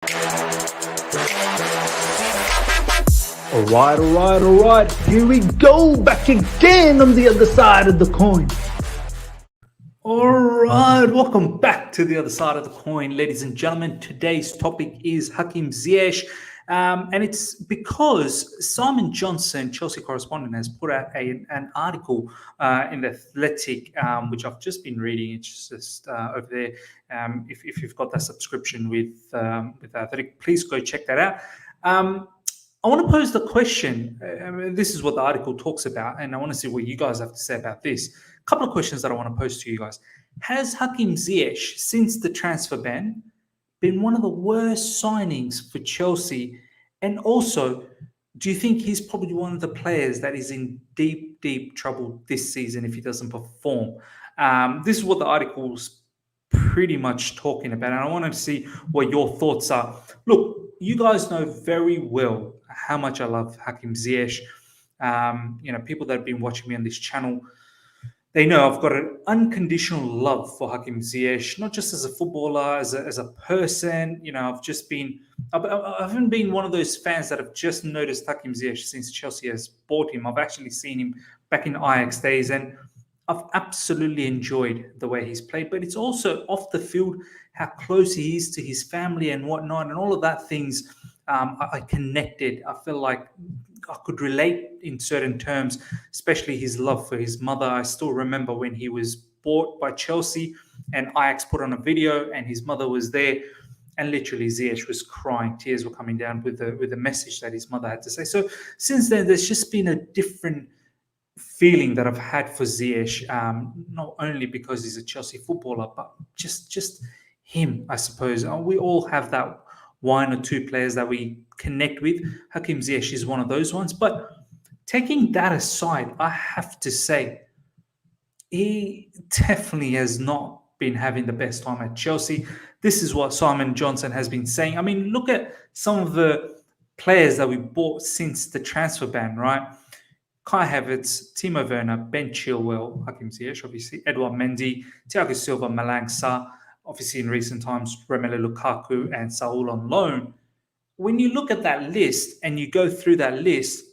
All right. Here we go, back again on the other side of the coin. All right, welcome back to the other side of the coin, ladies and gentlemen. Today's topic is Hakim Ziyech, and it's because Simon Johnson, Chelsea correspondent, has put out an article in the Athletic, which I've just been reading. It's just over there. If you've got that subscription with Athletic, please go check that out. I want to pose the question. This is what the article talks about, and I want to see what you guys have to say about this. A couple of questions that I want to pose to you guys. Has Hakim Ziyech, since the transfer ban, been one of the worst signings for Chelsea? And also, do you think he's probably one of the players that is in deep trouble this season if he doesn't perform? This is what the article's pretty much talking about, and I wanted to see what your thoughts are. Look, you guys know very well how much I love Hakim Ziyech. People that have been watching me on this channel, they know I've got an unconditional love for Hakim Ziyech, not just as a footballer, as a person. I haven't been one of those fans that have just noticed Hakim Ziyech since Chelsea has bought him. I've actually seen him back in Ajax days, and I've absolutely enjoyed the way he's played. But it's also off the field, how close he is to his family and whatnot, and all of that things. I connected. I feel like I could relate in certain terms, especially his love for his mother. I still remember when he was bought by Chelsea and Ajax put on a video and his mother was there, and literally Ziyech was crying. Tears were coming down with the message that his mother had to say. So since then, there's just been a different feeling that I've had for Ziyech, not only because he's a Chelsea footballer, but just him, I suppose. We all have that one or two players that we connect with. Hakim Ziyech is one of those ones. But taking that aside, I have to say, he definitely has not been having the best time at Chelsea. This is what Simon Johnson has been saying. I mean, look at some of the players that we bought since the transfer ban, right? Kai Havertz, Timo Werner, Ben Chilwell, Hakim Ziyech, obviously, Edouard Mendy, Thiago Silva, Malang Sarr, obviously in recent times, Romelu Lukaku and Saul on loan. When you look at that list and you go through that list,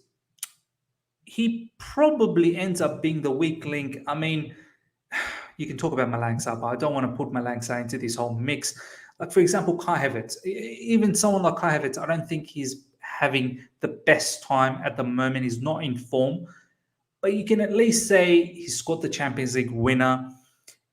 he probably ends up being the weak link. I mean, you can talk about Malang Sarr, but I don't want to put Malang Sarr into this whole mix. Like, for example, Kai Havertz. Even someone like Kai Havertz, I don't think he's having the best time at the moment. He's not in form. But you can at least say he scored the Champions League winner.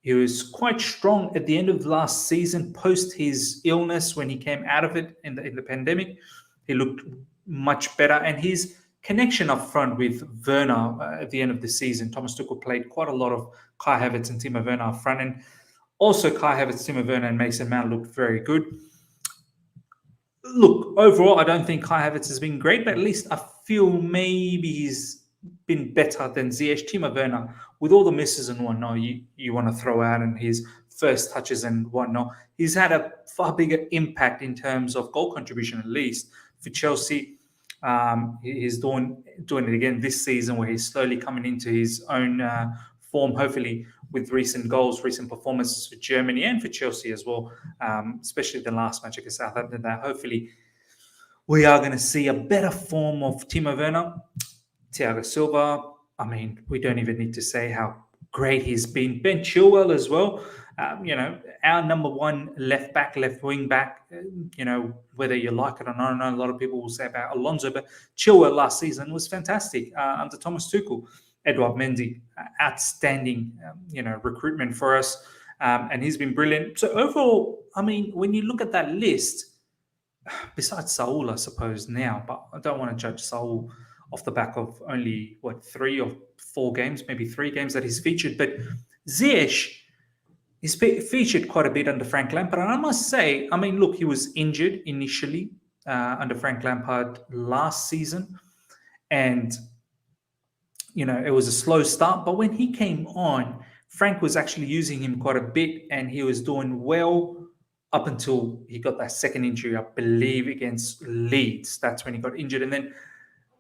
He was quite strong at the end of last season, post his illness when he came out of it in the pandemic. He looked much better. And his connection up front with Werner at the end of the season, Thomas Tuchel played quite a lot of Kai Havertz and Timo Werner up front. And also Kai Havertz, Timo Werner and Mason Mount looked very good. Look, overall, I don't think Kai Havertz has been great, but at least I feel maybe he's been better than Ziyech. Timo Werner, with all the misses and whatnot you want to throw out and his first touches and whatnot, he's had a far bigger impact in terms of goal contribution, at least for Chelsea. He's doing it again this season, where he's slowly coming into his own form, hopefully with recent goals, recent performances for Germany and for Chelsea as well, especially the last match against Southampton. That hopefully we are going to see a better form of Timo Werner. Thiago Silva, I mean, we don't even need to say how great he's been. Ben Chilwell as well, our number one left back, left wing back, whether you like it or not. I know a lot of people will say about Alonso, but Chilwell last season was fantastic under Thomas Tuchel. Edouard Mendy, outstanding, recruitment for us, and he's been brilliant. So overall, I mean, when you look at that list, besides Saul, I suppose now, but I don't want to judge Saul off the back of only, 3 or 4 games, maybe 3 games that he's featured. But Ziyech, he's featured quite a bit under Frank Lampard. And I must say, I mean, look, he was injured initially under Frank Lampard last season. And, it was a slow start. But when he came on, Frank was actually using him quite a bit, and he was doing well up until he got that second injury, I believe, against Leeds. That's when he got injured. And then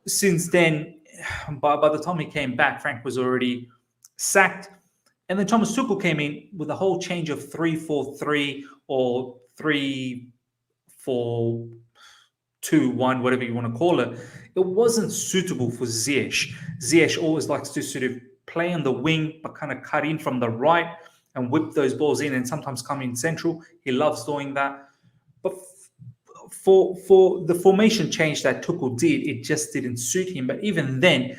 since then, by the time he came back, Frank was already sacked. And then Thomas Tuchel came in with a whole change of 3-4-3 or 3 4-2-1, whatever you want to call it, it wasn't suitable for Ziyech. Ziyech always likes to sort of play on the wing, but kind of cut in from the right and whip those balls in and sometimes come in central. He loves doing that. But for the formation change that Tuchel did, it just didn't suit him. But even then,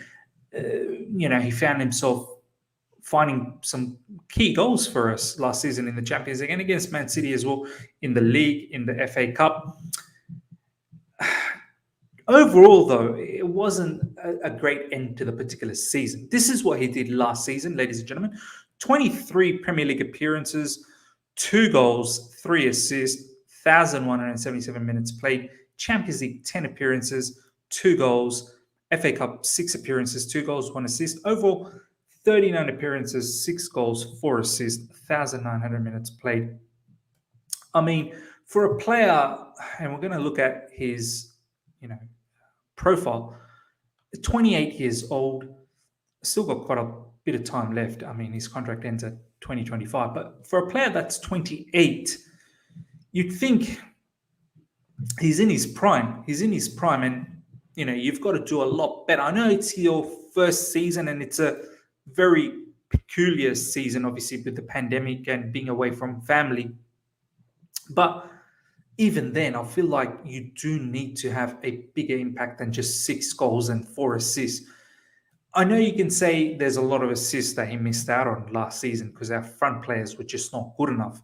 he found himself finding some key goals for us last season in the Champions League and against Man City as well in the league, in the FA Cup. Overall, though, it wasn't a great end to the particular season. This is what he did last season, ladies and gentlemen. 23 Premier League appearances, 2 goals, 3 assists, 1,177 minutes played. Champions League, 10 appearances, 2 goals. FA Cup, 6 appearances, 2 goals, 1 assist. Overall, 39 appearances, 6 goals, 4 assists, 1,900 minutes played. I mean, for a player, and we're going to look at his, profile, 28 years old, still got quite a bit of time left. I mean, his contract ends at 2025. But for a player that's 28, you'd think he's in his prime. He's in his prime, and you've got to do a lot better. I know it's your first season, and it's a very peculiar season, obviously, with the pandemic and being away from family. But even then, I feel like you do need to have a bigger impact than just 6 goals and 4 assists. I know you can say there's a lot of assists that he missed out on last season because our front players were just not good enough.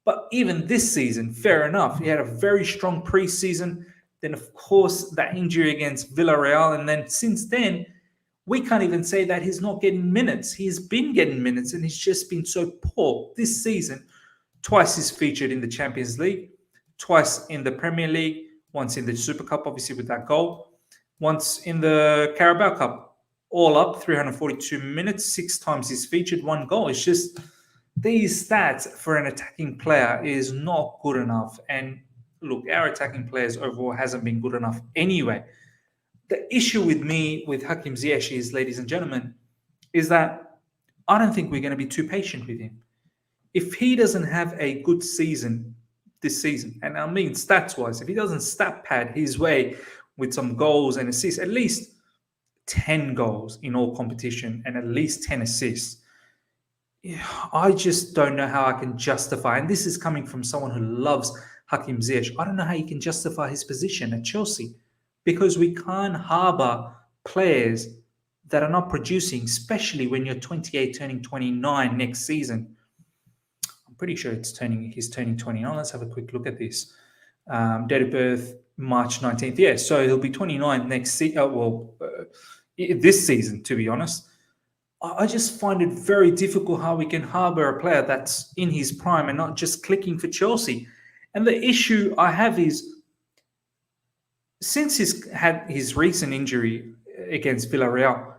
But even this season, fair enough, he had a very strong preseason. Then, of course, that injury against Villarreal. And then since then, we can't even say that he's not getting minutes. He's been getting minutes and he's just been so poor this season. Twice he's featured in the Champions League, twice in the Premier League, once in the Super Cup, obviously with that goal, once in the Carabao Cup. All up, 342 minutes, 6 times he's featured, 1 goal. It's just these stats for an attacking player is not good enough. And look, our attacking players overall hasn't been good enough anyway. The issue with me with Hakim Ziyech is, ladies and gentlemen, is that I don't think we're going to be too patient with him. If he doesn't have a good season this season, and I mean stats-wise, if he doesn't stat pad his way with some goals and assists, at least 10 goals in all competition and at least 10 assists, I just don't know how I can justify, and this is coming from someone who loves Hakim Ziyech, I don't know how you can justify his position at Chelsea, because we can't harbour players that are not producing, especially when you're 28 turning 29 next season. I'm pretty sure he's turning 29. Let's have a quick look at this. Date of birth, March 19th. Yeah, so he'll be 29 next season. This season, to be honest. I just find it very difficult how we can harbour a player that's in his prime and not just clicking for Chelsea. And the issue I have is, since he's had his recent injury against Villarreal,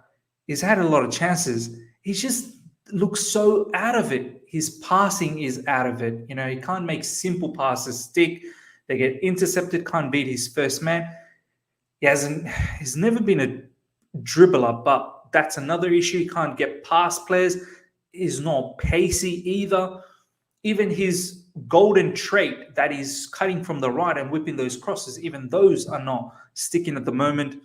he's had a lot of chances. He just looks so out of it. His passing is out of it. He can't make simple passes stick. They get intercepted, can't beat his first man. He's never been a dribbler, but that's another issue. He can't get past players. He's not pacey either. Even his golden trait that is cutting from the right and whipping those crosses, even those are not sticking at the moment.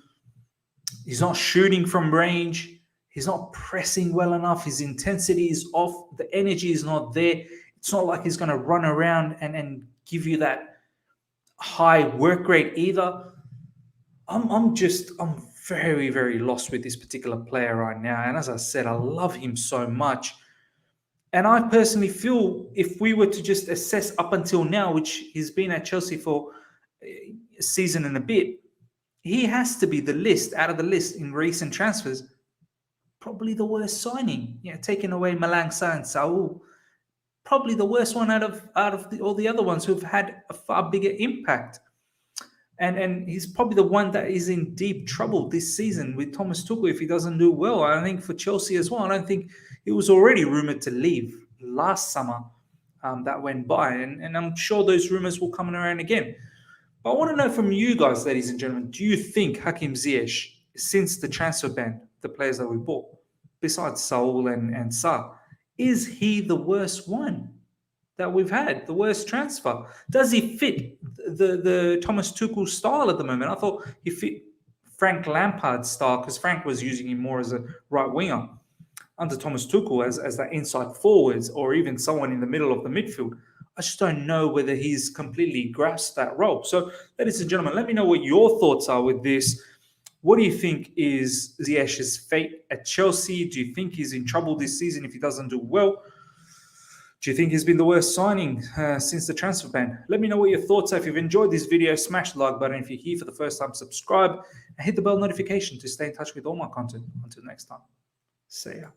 He's not shooting from range. He's not pressing well enough. His intensity is off. The energy is not there. It's not like he's going to run around and give you that high work rate either. I'm very, very lost with this particular player right now. And as I said, I love him so much. And I personally feel if we were to just assess up until now, which he's been at Chelsea for a season and a bit, he has to be out of the list in recent transfers, probably the worst signing. Taking away Malang Sarr and Saul, probably the worst one out of all the other ones who've had a far bigger impact. And he's probably the one that is in deep trouble this season with Thomas Tuchel if he doesn't do well. I think for Chelsea as well. I don't think he was already rumoured to leave last summer. That went by. And I'm sure those rumours will come around again. But I want to know from you guys, ladies and gentlemen, do you think Hakim Ziyech, since the transfer ban, the players that we bought, besides Saul and Sarr, is he the worst one that we've had, the worst transfer. Does he fit the Thomas Tuchel style at the moment? I thought he fit Frank Lampard's style because Frank was using him more as a right winger under Thomas Tuchel as that inside forwards or even someone in the middle of the midfield. I just don't know whether he's completely grasped that role. So, ladies and gentlemen, let me know what your thoughts are with this. What do you think is Ziyech's fate at Chelsea? Do you think he's in trouble this season if he doesn't do well? Do you think he's been the worst signing since the transfer ban? Let me know what your thoughts are. If you've enjoyed this video, smash the like button. If you're here for the first time, subscribe and hit the bell notification to stay in touch with all my content. Until next time, see ya.